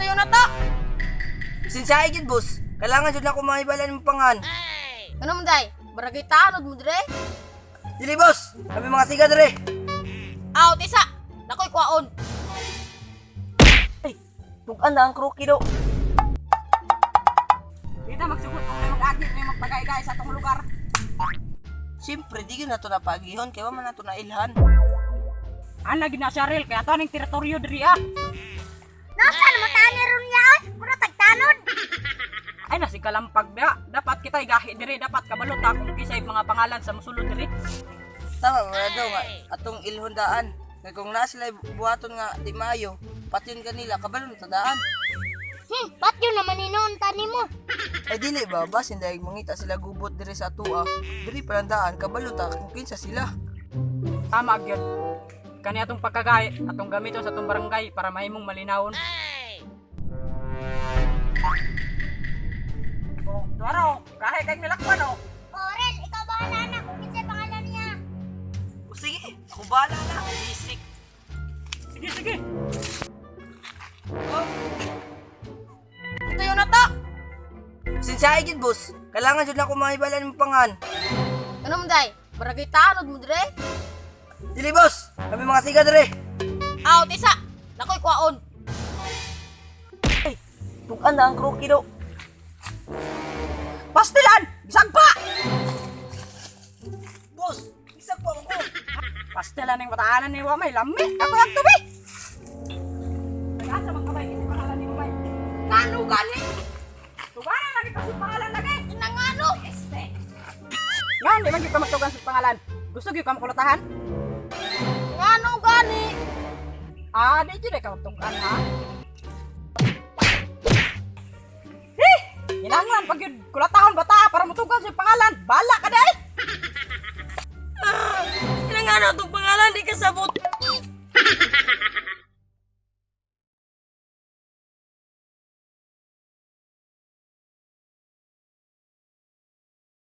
Tuyo na ta. Sinsay gid boss. Kailangan jud na ko mahibalan mo pangan. Ano mo day? Baragay tanod mo dire? Dili boss, kami mga siga dire. Aw, tisa. Nakoy kwaon. Ay, tug-an na ang kroki do. Kita magsugot kung may mag-agi, may magpagay-gay sa itong lugar. Siyempre, di yun na ito napagihon, kaya man na ito nailhan. Ang lagi na siya real, kaya ito ang teritoryo diri ah. Nasaan mo tani ron niya oy? Pura tagtanod. Ay na si kalampag ba? Dapat kita igahi diri, dapat kabalot kung kisay mga pangalan sa musulod diri. Tama mo daw nga, atong ilhondaan. Kaya kung na sila buhaton nga di maayo, pati yun kanila, kabalo na tadaan. Ba't yun naman inoon tani mo? Ay dili ba, bas hindi mangita sila gubot diri sa atua. Diri palandaan, kabalo ta kung kinsa sila. Tama gyud. Kani atong pagkagay, atong gamiton sa atong barangay para mahimong malinawon. Oh, Duaro, kahit kay nilakwan oh. Oren, ikaw bahala na kung kinsay pangalan niya. O sige, ako bahala na. Bisik. Sige, sige. Oh, Tuyo na ta. sinsay gid boss. Kailangan jud na ko mahibalan mo pangan. Ano mo day? Baragay tanod mo dire? Dili boss, kami mga siga dire. Aw, tisa. Nakoy kwaon. Ay, tug-an na ang kroki do. Pastilan! Bisag pa! Boss, isa pa ako. Pastilan ng mataanan ni Wamay, lami! Ako ang tubi! Nag-asa magkabay kasi pangalan ni Wamay. Kano gani? Tuganan lagi kasi pangalan lagi! Inangano? Este! Nga, di man yung ka magtugan sa pangalan. Gusto yung ka makulatahan? Ngano gani? Ah, di dyan ka magtugan ha? Inanglan pag yun kulatahon bata para mutugan sa pangalan. Bala ka day! Inangano itong pangalan di kasabot.